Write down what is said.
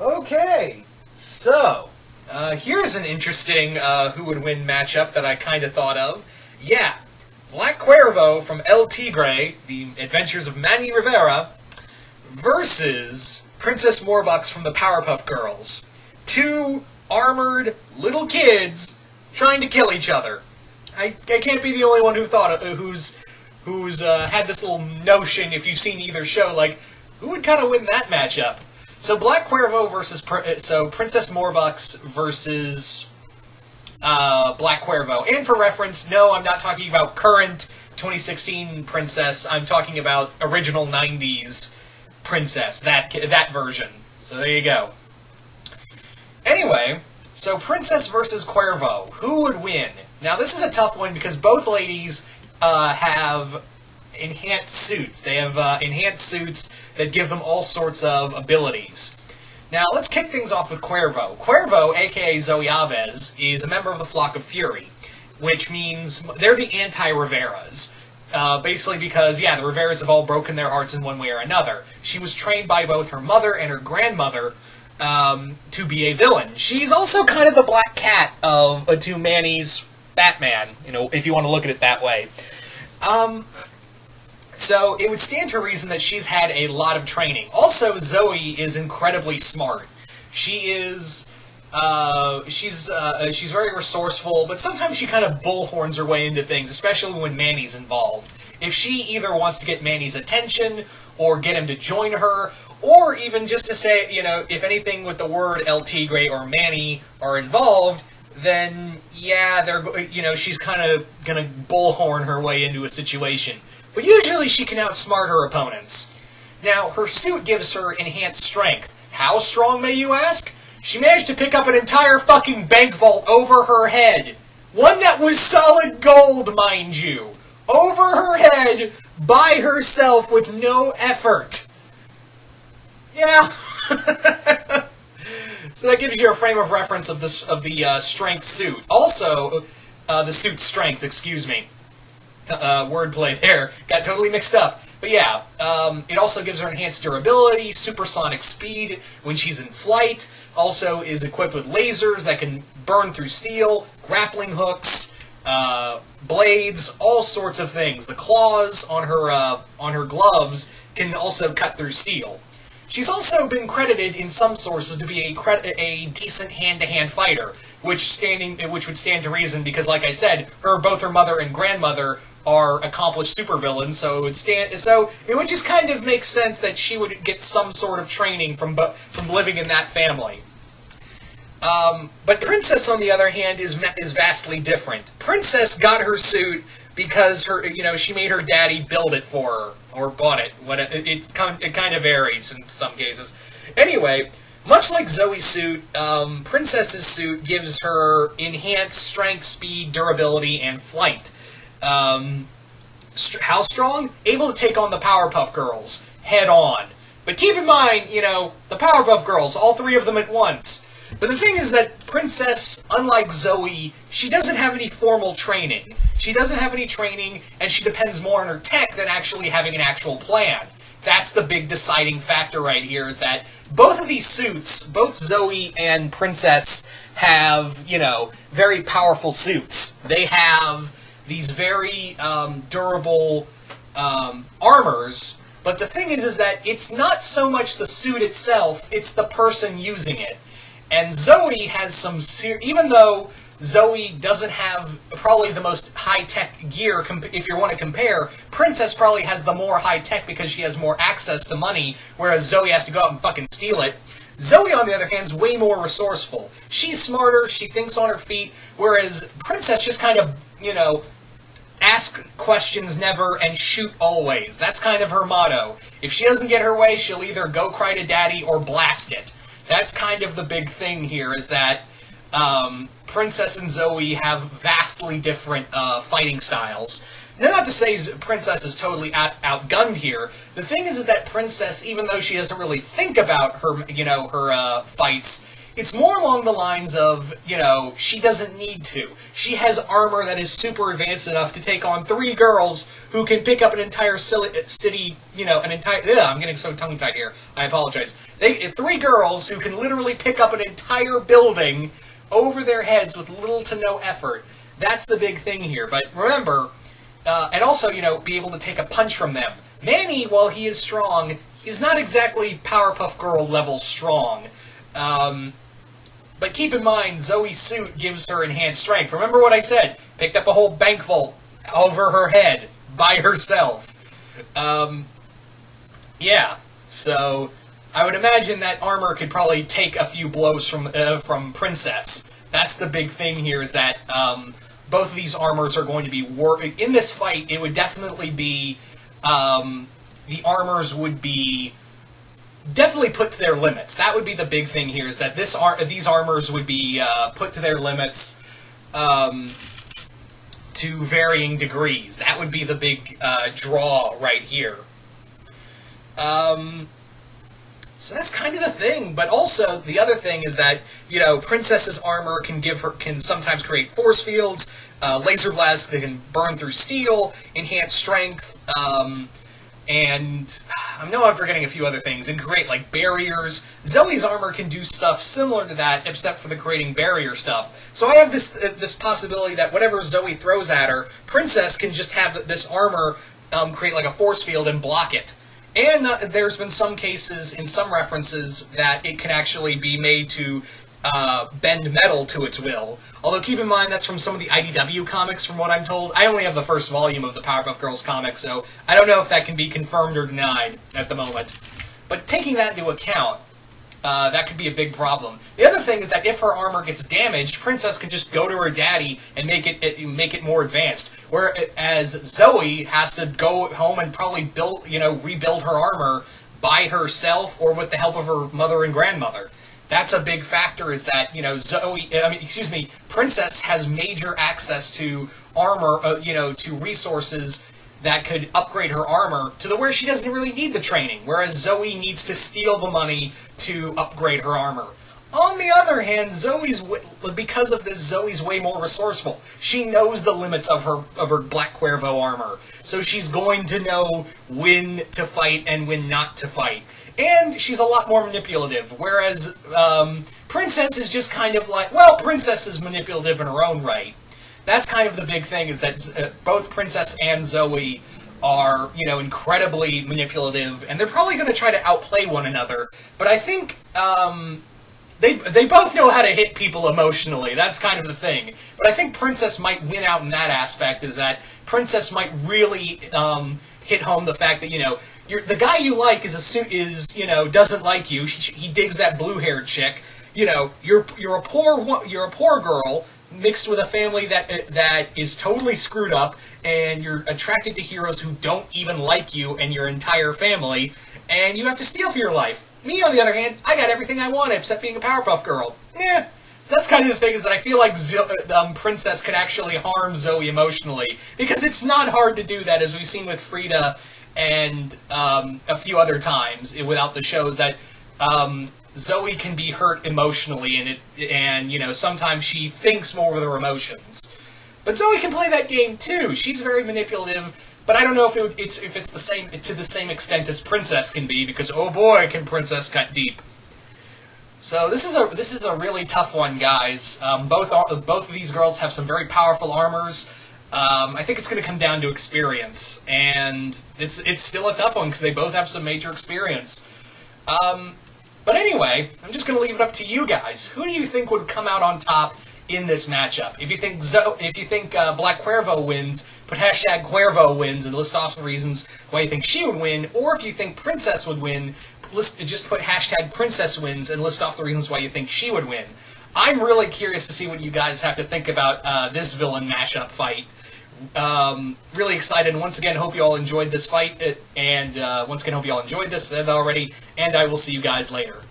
Okay, so, here's an interesting who would win matchup that I kind of thought of. Yeah, Black Cuervo from El Tigre, The Adventures of Manny Rivera, versus Princess Morbucks from the Powerpuff Girls. Two armored little kids trying to kill each other. I can't be the only one who thought who's had this little notion, if you've seen either show, like, who would kind of win that matchup? So Black Cuervo versus Princess Morbucks versus Black Cuervo. And for reference, no, I'm not talking about current 2016 Princess. I'm talking about original 90s Princess, that version. So there you go. Anyway, so Princess versus Cuervo. Who would win? Now this is a tough one because both ladies have enhanced suits. They have enhanced suits that give them all sorts of abilities. Now, let's kick things off with Cuervo. Cuervo, aka Zoe Alves, is a member of the Flock of Fury, which means they're the anti-Riveras. Basically because, yeah, the Riveras have all broken their hearts in one way or another. She was trained by both her mother and her grandmother to be a villain. She's also kind of the black cat of to Manny's Batman, if you want to look at it that way. So it would stand to reason that she's had a lot of training. Also, Zoe is incredibly smart. She's very resourceful, but sometimes she kind of bullhorns her way into things, especially when Manny's involved. If she either wants to get Manny's attention, or get him to join her, or even just to say, if anything with the word El Tigre or Manny are involved, then, yeah, she's kind of gonna bullhorn her way into a situation. But usually she can outsmart her opponents. Now, her suit gives her enhanced strength. How strong, may you ask? She managed to pick up an entire fucking bank vault over her head. One that was solid gold, mind you. Over her head, by herself, with no effort. Yeah. So that gives you a frame of reference of the strength suit. Also, the suit's strengths, excuse me. Wordplay there. Got totally mixed up. But yeah, it also gives her enhanced durability, supersonic speed when she's in flight. Also is equipped with lasers that can burn through steel, grappling hooks, blades, all sorts of things. The claws on her gloves can also cut through steel. She's also been credited in some sources to be a decent hand-to-hand fighter, which would stand to reason because, like I said, both her mother and grandmother are accomplished supervillains, so it would just kind of make sense that she would get some sort of training from living in that family. But Princess, on the other hand, is vastly different. Princess got her suit because she made her daddy build it for her, or bought it. It kind of varies in some cases. Anyway, much like Zoe's suit, Princess's suit gives her enhanced strength, speed, durability, and flight. How strong? Able to take on the Powerpuff Girls head on. But keep in mind, the Powerpuff Girls, all three of them at once. But the thing is that Princess, unlike Zoe, she doesn't have any formal training. She doesn't have any training, and she depends more on her tech than actually having an actual plan. That's the big deciding factor right here, is that both of these suits, both Zoe and Princess, have, very powerful suits. They have these very durable armors, but the thing is that it's not so much the suit itself, it's the person using it. And Zoe has even though Zoe doesn't have probably the most high-tech gear, if you want to compare, Princess probably has the more high-tech because she has more access to money, whereas Zoe has to go out and fucking steal it. Zoe, on the other hand, is way more resourceful. She's smarter, she thinks on her feet, whereas Princess just kind of, ask questions never and shoot always. That's kind of her motto. If she doesn't get her way, she'll either go cry to daddy or blast it. That's kind of the big thing here, is that Princess and Zoe have vastly different fighting styles. Now, not to say Princess is totally outgunned here. The thing is that Princess, even though she doesn't really think about her, her fights, It's more along the lines of, she doesn't need to. She has armor that is super advanced enough to take on 3 girls who can pick up an entire city, I'm getting so tongue-tied here. I apologize. 3 girls who can literally pick up an entire building over their heads with little to no effort. That's the big thing here. But remember, and also, be able to take a punch from them. Manny, while he is strong, he's not exactly Powerpuff Girl level strong. But keep in mind, Zoe's suit gives her enhanced strength. Remember what I said? Picked up a whole bank vault over her head by herself. Yeah, so I would imagine that armor could probably take a few blows from Princess. That's the big thing here, is that both of these armors are going to be in this fight. It would definitely be the armors would be definitely put to their limits. That would be the big thing here, is that these armors would be put to their limits to varying degrees. That would be the big draw right here. So that's kind of the thing, but also the other thing is that, Princess's armor can sometimes create force fields, laser blasts that can burn through steel, enhance strength, and I know I'm forgetting a few other things, and create, barriers. Zoe's armor can do stuff similar to that, except for the creating barrier stuff. So I have this possibility that whatever Zoe throws at her, Princess can just have this armor create, a force field and block it. And there's been some cases, in some references, that it can actually be made to bend metal to its will. Although, keep in mind, that's from some of the IDW comics, from what I'm told. I only have the first volume of the Powerpuff Girls comic, so I don't know if that can be confirmed or denied at the moment. But taking that into account, that could be a big problem. The other thing is that if her armor gets damaged, Princess can just go to her daddy and make it more advanced. Whereas Zoe has to go home and probably rebuild her armor by herself or with the help of her mother and grandmother. That's a big factor, is that, Princess has major access to armor, to resources that could upgrade her armor to the where she doesn't really need the training, whereas Zoe needs to steal the money to upgrade her armor. On the other hand, because of this, Zoe's way more resourceful. She knows the limits of her Black Cuervo armor, so she's going to know when to fight and when not to fight. And she's a lot more manipulative, whereas Princess is just kind of Princess is manipulative in her own right. That's kind of the big thing, is that both Princess and Zoe are, incredibly manipulative, and they're probably going to try to outplay one another. But I think they both know how to hit people emotionally. That's kind of the thing. But I think Princess might win out in that aspect, is that Princess might really hit home the fact that, the guy you like doesn't like you. He digs that blue-haired chick. You're a poor girl mixed with a family that is totally screwed up, and you're attracted to heroes who don't even like you and your entire family, and you have to steal for your life. Me, on the other hand, I got everything I wanted except being a Powerpuff Girl. Yeah. So that's kind of the thing, is that I feel like Princess could actually harm Zoe emotionally, because it's not hard to do that, as we've seen with Frida and a few other times without the shows, that Zoe can be hurt emotionally, and sometimes she thinks more with her emotions. But Zoe can play that game too. She's very manipulative, but I don't know if it's the same to the same extent as Princess can be, because oh boy, can Princess cut deep. So this is a really tough one, guys. Both of these girls have some very powerful armors. I think it's going to come down to experience, and it's still a tough one because they both have some major experience. But anyway, I'm just going to leave it up to you guys. Who do you think would come out on top in this matchup? If you think Black Cuervo wins, put hashtag Cuervo wins and list off the reasons why you think she would win. Or if you think Princess would win, just put hashtag Princess wins and list off the reasons why you think she would win. I'm really curious to see what you guys have to think about this villain mashup fight. Really excited, and once again, hope you all enjoyed this fight, and once again, hope you all enjoyed this already, and I will see you guys later.